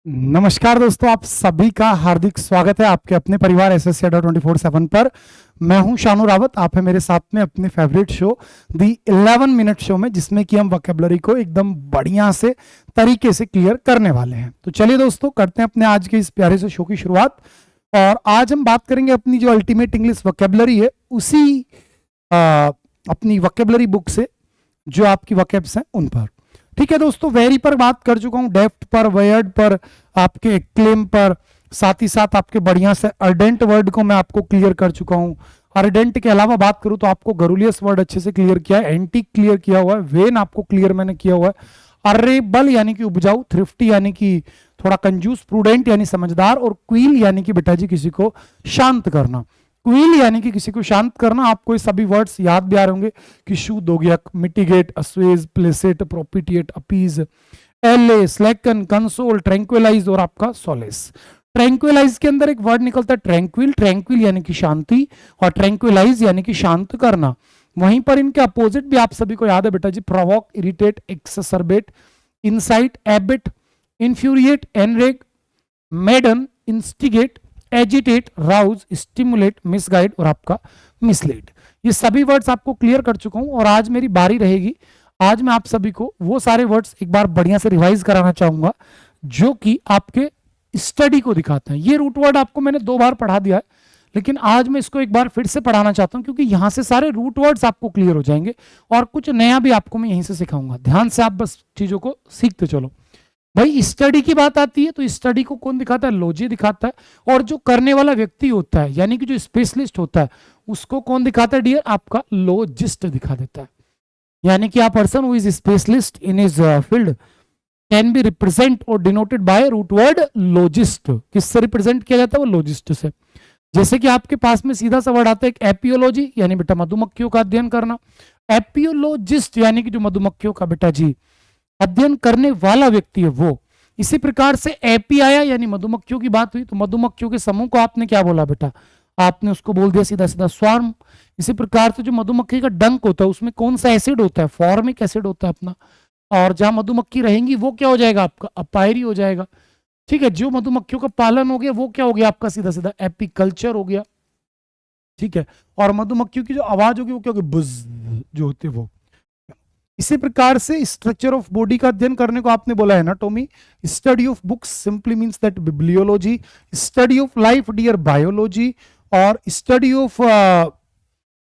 नमस्कार दोस्तों, आप सभी का हार्दिक स्वागत है आपके अपने परिवार एसएससी अड्डा 24/7 पर। मैं हूं शानू रावत, आप है मेरे साथ में अपने फेवरेट शो दी 11 मिनट शो में, जिसमें कि हम वोकैबुलरी को एकदम बढ़िया से तरीके से क्लियर करने वाले हैं। तो चलिए दोस्तों, करते हैं अपने आज के इस प्यारे से शो की शुरुआत। और आज हम बात करेंगे अपनी जो अल्टीमेट इंग्लिश वोकैबुलरी है उसी अपनी वोकैबुलरी बुक से, जो आपकी वोकैब्स हैं उन पर। ठीक है दोस्तों, वेरी पर बात कर चुका हूं, डेफ्ट पर, वर्ड पर, आपके क्लेम पर, साथ ही साथ आपके बढ़िया से अर्डेंट वर्ड को मैं आपको क्लियर कर चुका हूं। अर्डेंट के अलावा बात करूं तो आपको गरुलियस वर्ड अच्छे से क्लियर किया है, एंटीक क्लियर किया हुआ है, वेन आपको क्लियर मैंने किया हुआ है, अरेबल यानी कि उपजाऊ, थ्रिफ्टी यानी कि थोड़ा कंजूस, प्रूडेंट यानी समझदार, और क्वील यानी कि बेटा जी किसी को शांत करना। क्वील यानी कि किसी को शांत करना। आपको ये सभी वर्ड्स याद भी आ रहे होंगे कि शूद हो गया, मिटिगेट, अस्वेज, प्लेसेट, प्रोपिटिएट, अपीज, एले, स्लैकन, कंसोल, ट्रैंक्विलाइज और आपका सोलेस। ट्रैंक्विलाइज के अंदर एक वर्ड निकलता है ट्रैंक्विल। ट्रैंक्विल यानी कि शांति और ट्रैंक्विलाइज यानी कि शांत करना। वहीं पर इनके अपोजिट भी आप सभी को याद है बेटा जी, provoke, irritate, exacerbate, incite, abet, infuriate, enrage, madden, instigate, agitate, rouse, stimulate, misguide और आपका मिसलीड। ये सभी वर्ड्स आपको क्लियर कर चुका हूं और आज मेरी बारी रहेगी। आज मैं आप सभी को वो सारे वर्ड्स एक बार बढ़िया से रिवाइज कराना चाहूंगा जो कि आपके स्टडी को दिखाते हैं। ये रूट वर्ड आपको मैंने 2 बार पढ़ा दिया है, लेकिन आज मैं इसको एक बार फिर से पढ़ाना चाहता हूं, क्योंकि यहां से सारे रूट वर्ड्स आपको क्लियर हो जाएंगे और कुछ नया भी आपको मैं यहीं से सिखाऊंगा। ध्यान से आप बस चीजों को सीखते चलो। भाई स्टडी की बात आती है तो स्टडी को कौन दिखाता है? लॉजी दिखाता है। और जो करने वाला व्यक्ति होता है यानी कि जो स्पेशलिस्ट होता है उसको कौन दिखाता है डियर? आपका लॉजिस्ट दिखा देता है। यानी कि आ person who is specialist in his field can be represent और डिनोटेड बाय रूट वर्ड लॉजिस्ट। किससे रिप्रेजेंट किया जाता है? वो लॉजिस्ट से। जैसे कि आपके पास में सीधा सा वर्ड आता है एक एपियोलॉजी, यानी बेटा मधुमक्खियों का अध्ययन करना। एपियोलॉजिस्ट यानी कि जो मधुमक्खियों का बेटा जी अध्ययन करने वाला व्यक्ति है वो। इसी प्रकार से एपी आया, यानी मधुमक्खियों की बात हुई तो मधुमक्खियों के समूह को आपने क्या बोला बेटा? आपने उसको बोल दिया सीधा सीधा स्वार्म। इसी प्रकार से जो मधुमक्खी का डंक होता है उसमें कौन सा एसिड होता है? फॉर्मिक एसिड होता है अपना। और जहां मधुमक्खी रहेंगी वो क्या हो जाएगा? आपका अपायरी हो जाएगा। ठीक है, जो मधुमक्खियों का पालन हो गया वो क्या हो गया? आपका सीधा सीधा एपिकल्चर हो गया। ठीक है, और मधुमक्खियों की जो आवाज होगी वो क्या होगी? बुज जो होती है वो। इसी प्रकार से स्ट्रक्चर ऑफ बॉडी का अध्ययन करने को आपने बोला anatomy. Study of books simply means that bibliology. Study of life dear biology. और स्टडी ऑफ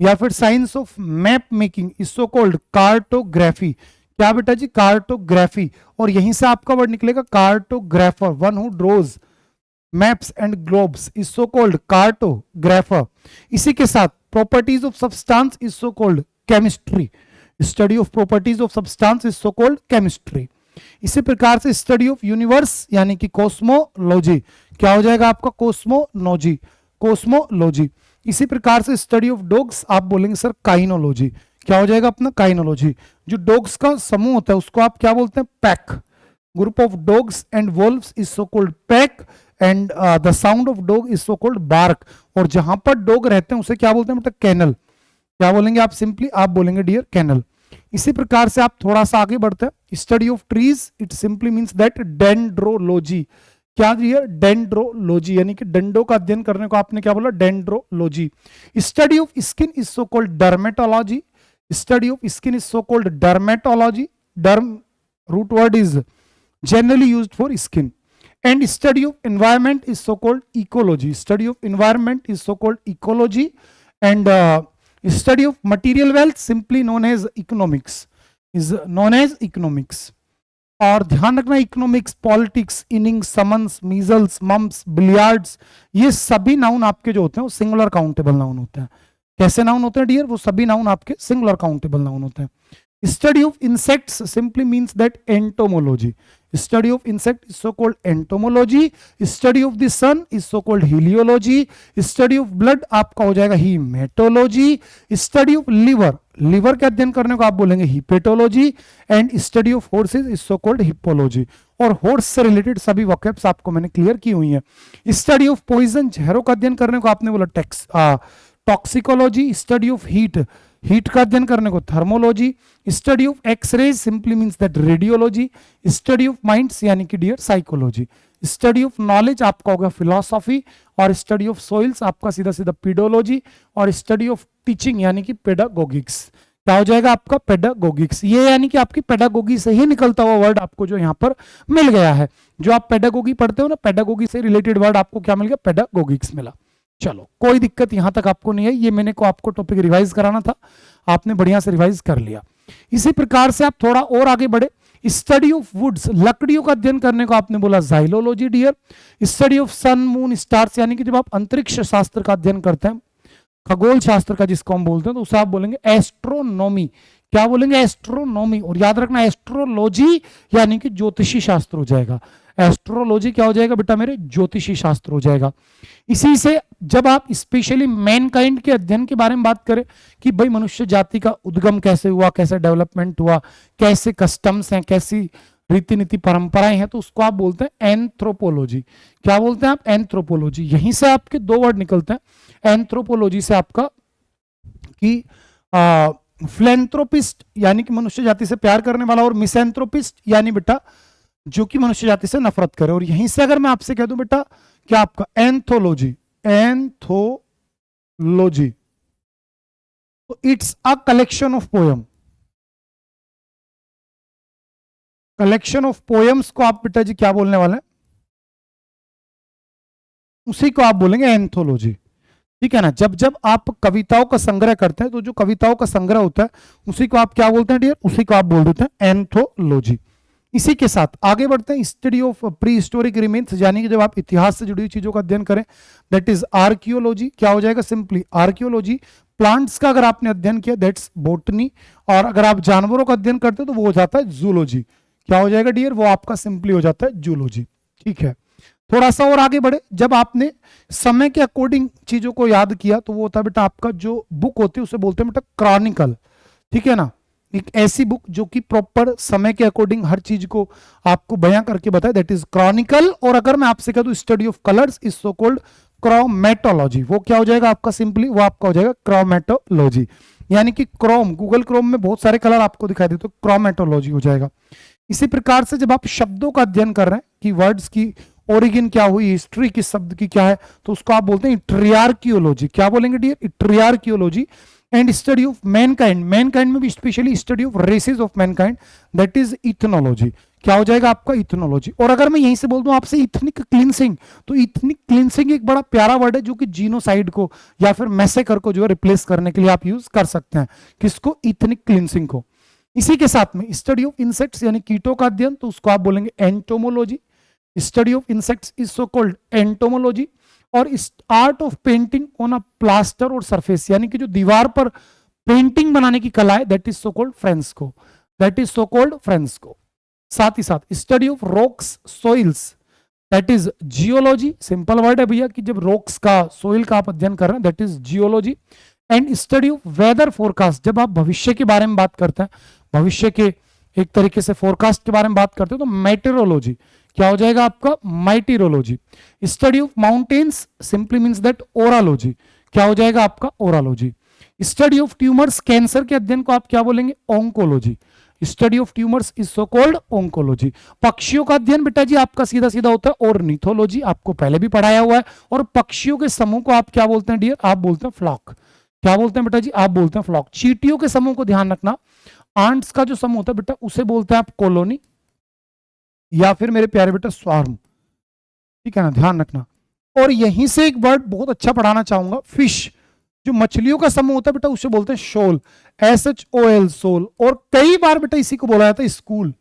या फिर science of map making is so called cartography. क्या बेटा जी? कार्टोग्राफी। और यहीं से आपका वर्ड निकलेगा cartographer. One who draws maps and globes is so called cartographer. इसी के साथ properties of substance is so called chemistry. Study of properties of substance is so called chemistry. इसी प्रकार से स्टडी ऑफ यूनिवर्स यानी कि cosmology. क्या हो जाएगा आपका? कॉस्मोलॉजी। कॉस्मोलॉजी। इसी प्रकार से स्टडी ऑफ डॉग्स आप बोलेंगे सर काइनोलॉजी। क्या हो जाएगा अपना? काइनोलॉजी। जो डॉग्स का समूह होता है उसको आप क्या बोलते हैं? Pack. Group of dogs and wolves is so called pack. And the sound of dog is so called bark. और जहां पर डॉग रहते हैं उसे क्या बोलते हैं मतलब? कैनल। क्या बोलेंगे आप? सिंपली आप बोलेंगे डियर कैनल। इसी प्रकार से आप थोड़ा सा आगे बढ़ते हैं। Study of trees it simply means that dendrology. क्या डियर? डेंड्रोलॉजी, यानी कि डंडों का अध्ययन करने को आपने क्या बोला? Dendrology. Study of skin is so called dermatology. Study of skin is so called dermatology. Derm root word is generally used for skin. And study of environment is so called ecology. Study of environment is so called ecology. And study of material wealth simply known as economics is known as economics. और ध्यान रखना, economics, politics, innings, summons, measles, mumps, billiards, ये सभी noun आपके जो होते हैं वो सिंगुलर काउंटेबल नाउन होते हैं। कैसे नाउन होते हैं डियर? वो सभी नाउन आपके सिंगुलर काउंटेबल नाउन होते हैं। Study of insects simply means that entomology. Study of insect is so called entomology. Study of the sun is so called heliology. Study of blood आपका हो जाएगा hematology. Study of liver, liver के अध्ययन करने को आप बोलेंगे hepatology. And study of horses is so called hippology. और हॉर्स से रिलेटेड सभी वोकैब्स आपको मैंने क्लियर की हुई है। स्टडी ऑफ पॉइजन, जहरों का अध्ययन करने को आपने बोला toxicology. Study of heat, heat का अध्ययन करने को thermology. Study of X rays simply means that radiology. Study of minds यानी कि dear psychology. Study of knowledge आपका होगा फिलॉसफी, और स्टडी ऑफ सोइल्स आपका सीधा सीधा पीडोलॉजी, और स्टडी ऑफ टीचिंग यानी कि पेडागोगिक्स क्या हो जाएगा आपका पेडागोगिक्स। ये यानी कि आपकी पेडागोगी से ही निकलता हुआ वर्ड आपको जो यहाँ पर मिल गया है। जो आप पेडागोगी पढ़ते हो ना, पेडागोगी से रिलेटेड वर्ड आपको क्या मिल गया, पेडागोगिक्स मिला। चलो कोई दिक्कत यहां तक आपको नहीं है, ये मैंने को आपको टॉपिक रिवाइज कराना था, आपने बढ़िया से रिवाइज कर लिया। इसी प्रकार से आप थोड़ा और आगे बढ़े, स्टडी ऑफ वुड्स, लकड़ियों का अध्ययन करने को आपने बोला xylology dear. Study of sun moon stars यानी कि जब आप अंतरिक्ष शास्त्र का अध्ययन करते हैं, खगोल शास्त्र का जिसको हम बोलते हैं, तो उसे आप बोलेंगे एस्ट्रोनॉमी। क्या बोलेंगे, एस्ट्रोनॉमी। और याद रखना एस्ट्रोलॉजी यानी कि ज्योतिषी शास्त्र हो जाएगा। एस्ट्रोलॉजी क्या हो जाएगा बेटा मेरे, ज्योतिषी शास्त्र हो जाएगा। इसी से जब आप स्पेशली मैनकाइंड के अध्ययन के बारे में बात करें कि भाई मनुष्य जाति का उद्गम कैसे हुआ, कैसे डेवलपमेंट हुआ, कैसे कस्टम्स हैं, कैसी रीति नीति परंपराएं हैं, तो उसको आप बोलते हैं एंथ्रोपोलॉजी। क्या बोलते हैं आप, एंथ्रोपोलॉजी। यहीं से आपके दो वर्ड निकलते हैं एंथ्रोपोलॉजी से आपका कि फिलैंथ्रोपिस्ट यानी कि मनुष्य जाति से प्यार करने वाला, और मिसैंथ्रोपिस्ट यानी बेटा जो कि मनुष्य जाति से नफरत करे। और यहीं से अगर मैं आपसे कह दूं बेटा क्या आपका एंथोलॉजी, एंथोलॉजी तो it's a collection of poem. Collection of poems को आप बेटा जी क्या बोलने वाले हैं, उसी को आप बोलेंगे एंथोलॉजी। ठीक है ना। जब जब आप कविताओं का संग्रह करते हैं तो जो कविताओं का संग्रह होता है उसी को आप क्या बोलते हैं डियर, उसी को आप बोल देते हैं एंथोलॉजी। इसी के साथ आगे बढ़ते हैं, study of pre historic remains यानी कि जब आप इतिहास से जुड़ी हुई चीजों का अध्ययन करें, दैट इज आर्कियोलॉजी। क्या हो जाएगा, सिंपली आर्कियोलॉजी। प्लांट्स का अगर आपने अध्ययन किया दैट्स बोटनी, और अगर आप जानवरों का अध्ययन करते हो तो वो हो जाता है जूलॉजी। क्या हो जाएगा डियर, वो आपका सिंपली हो जाता है जूलॉजी। ठीक है, थोड़ा सा और आगे बढ़े, जब आपने समय के अकॉर्डिंग चीजों को याद किया तो वो होता है बेटा आपका जो बुक होती है उसे बोलते हैं बेटा क्रॉनिकल। ठीक है ना, एक ऐसी बुक जो कि प्रॉपर समय के अकॉर्डिंग हर चीज को आपको बयां करके बताए, दैट इज क्रॉनिकल। और अगर मैं आपसे कह दूं study of colours is so called chromatology, वो क्या हो जाएगा आपका, सिंपली वो आपका हो जाएगा क्रोमेटोलॉजी। यानी कि क्रोम, गूगल क्रोम में बहुत सारे कलर आपको दिखाई देते तो क्रोमेटोलॉजी हो जाएगा। इसी प्रकार से जब आप शब्दों का अध्ययन कर रहे हैं कि वर्ड्स की ओरिजिन क्या हुई, हिस्ट्री किस शब्द की क्या है, तो उसको आप बोलते हैं ट्रियार्कियोलॉजी। क्या बोलेंगे डियर, ट्रियार्कियोलॉजी। And study of mankind, mankind में भी specially study of races of mankind, that is ethnology. क्या हो जाएगा आपका, इथनोलॉजी। और अगर मैं यहीं से बोल दूं आपसे इथनिक क्लींसिंग, तो इथनिक क्लींसिंग एक बड़ा प्यारा वर्ड है जो कि जीनोसाइड को या फिर मैसेकर को जो है रिप्लेस करने के लिए आप यूज कर सकते हैं। किसको, इथनिक क्लींसिंग को। इसी के साथ में स्टडी ऑफ इंसेक्ट्स यानी कीटों का अध्ययन, तो उसको आप बोलेंगे entomology. Study of insects is so called entomology. और art of painting on a plaster और सरफेस यानी कि जो दीवार पर पेंटिंग बनाने की कला है, that is so called fresco, that is so called fresco. साथ ही साथ study of rocks soils, that is geology. Simple word है भैया कि जब रॉक्स का, सोइल का आप अध्ययन कर रहे हैं, that is geology. And study of weather forecast, जब आप भविष्य के बारे में बात करते हैं, भविष्य के एक तरीके से फोरकास्ट के बारे में बात करते हो, तो मेटेरोलॉजी। क्या हो जाएगा आपका, meteorology. Study of mountains simply means that orology. क्या हो जाएगा आपका, orology. Study of tumours, cancer के अध्ययन को आप क्या बोलेंगे, oncology. Study of tumours is so called oncology. पक्षियों का अध्ययन बेटा जी आपका सीधा सीधा होता है ऑर्निथोलॉजी, आपको पहले भी पढ़ाया हुआ है। और पक्षियों के समूह को आप क्या बोलते हैं डियर, आप बोलते हैं फ्लॉक। क्या बोलते हैं बेटा जी, आप बोलते हैं फ्लॉक। चींटियों के समूह को ध्यान रखना, आंट्स का जो समूह होता है बेटा उसे बोलते हैं आप कॉलोनी, या फिर मेरे प्यारे बेटा स्वार्म। ठीक है ना, ध्यान रखना। और यहीं से एक वर्ड बहुत अच्छा पढ़ाना चाहूंगा, फिश, जो मछलियों का समूह होता है बेटा उसे बोलते हैं शोल, SHOL, सोल। और कई बार बेटा इसी को बोला जाता है स्कूल।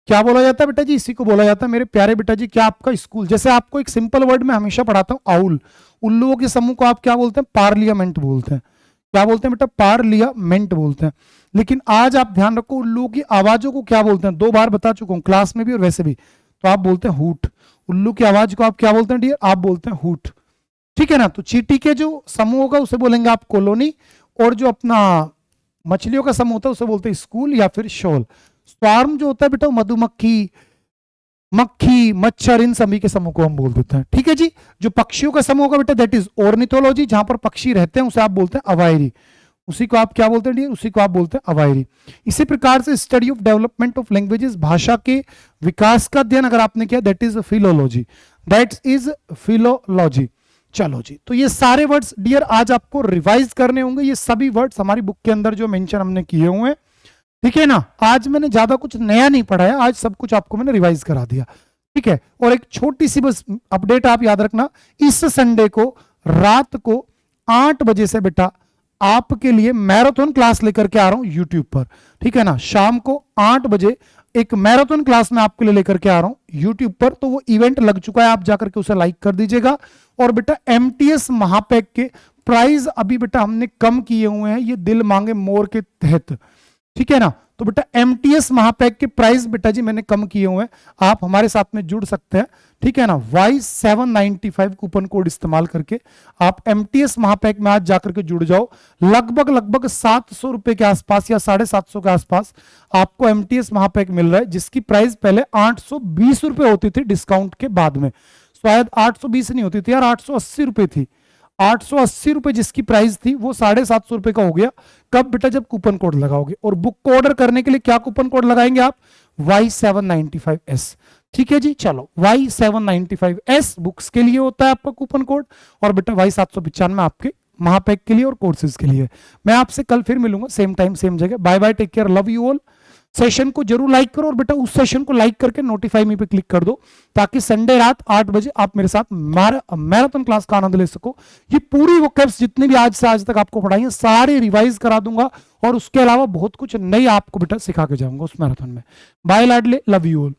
क्या बोला जाता है बेटा जी, इसी को बोला जाता है मेरे प्यारे बेटा जी क्या, आपका स्कूल। जैसे आपको एक सिंपल वर्ड में हमेशा पढ़ाता हूं, आउल। उल्लुओं के समूह को आप क्या बोलते हैं, पार्लियामेंट बोलते हैं। क्या बोलते हैं बेटा, पार्लियामेंट बोलते हैं। लेकिन आज आप ध्यान रखो, उल्लुओं की आवाजों को क्या बोलते हैं, 2 बार बता चुका हूं क्लास में भी और वैसे भी, तो आप बोलते हैं हूट। उल्लू की आवाज को आप क्या बोलते हैं डियर, आप बोलते हैं हूट। ठीक है ना। तो चींटी के जो समूह होगा उसे बोलेंगे आप कॉलोनी, और जो अपना मछलियों का समूह होता है उसे बोलते हैं स्कूल या फिर शोल। स्वार्म जो होता है बेटा मधुमक्खी, मक्खी, मच्छर, इन सभी के समूह को हम बोल देते हैं। ठीक है जी। जो पक्षियों का समूह होगा बेटा दैट इज ऑर्निथोलॉजी, जहां पर पक्षी रहते हैं उसे आप बोलते हैं अवायरी। उसी को आप क्या बोलते हैं डियर? उसी को आप बोलते हैं अवायरी। इसी प्रकार से study of development of languages, भाषा के विकास का अध्ययन अगर आपने किया, that is philology, that is philology. चलो जी, तो ये सारे वर्ड्स डियर आज आपको रिवाइज करने होंगे। ये सभी वर्ड्स हमारी बुक के अंदर जो मेंशन हमने किए हुए हैं, ठीक है ना। आज मैंने ज्यादा कुछ नया नहीं पढ़ाया, आज सब कुछ आपको मैंने रिवाइज करा दिया, ठीक है। और एक छोटी सी बस अपडेट आप याद रखना, इस संडे को रात को 8 बजे से बेटा आपके लिए मैराथन क्लास लेकर के आ रहा हूं यूट्यूब पर, ठीक है ना। शाम को 8 बजे एक मैराथन क्लास में आपके लिए लेकर के आ रहा हूं यूट्यूब पर। तो वो इवेंट लग चुका है, आप जाकर के उसे लाइक कर दीजिएगा। और बेटा एमटीएस महापैक के प्राइस अभी बेटा हमने कम किए हुए हैं, ये दिल मांगे मोर के तहत, ठीक है ना। तो बेटा एमटीएस महापैक के प्राइस बेटा जी मैंने कम किए हुए हैं, आप हमारे साथ में जुड़ सकते हैं, ठीक है ना। Y795 कूपन कोड इस्तेमाल करके आप एमटीएस महापैक में आज जाकर के जुड़ जाओ। लगभग 700 रुपए के आसपास या 750 के आसपास आपको एमटीएस महापैक मिल रहा है, जिसकी प्राइस पहले 820 रुपए होती थी डिस्काउंट के बाद में, शायद 820 नहीं होती थी यार, 880 रुपए थी। 880 रुपए जिसकी प्राइस थी वो 750 रुपए का हो गया। कब बेटा? जब कूपन कोड लगाओगे। और बुक को ऑर्डर करने के लिए क्या कूपन कोड लगाएंगे आप? Y795S, ठीक है जी। चलो Y795S बुक्स के लिए होता है आपका कूपन कोड, और बेटा Y795 आपके महापैक के लिए और कोर्सेज के लिए। मैं आपसे कल फिर मिलूंगा सेम टाइम सेम जगह। Bye bye, take care, love you all. Session को जरूर लाइक करो, और बेटा उस सेशन को लाइक करके नोटिफाई मी पे क्लिक कर दो, ताकि संडे रात 8 बजे आप मेरे साथ मैराथन क्लास का आनंद ले सको। ये पूरी वोकैब्स जितनी भी आज से आज तक आपको पढ़ाई है सारी रिवाइज करा दूंगा, और उसके अलावा बहुत कुछ नई आपको बेटा सिखा के जाऊंगा उस मैराथन में। बाय लाडले, लव यू ऑल।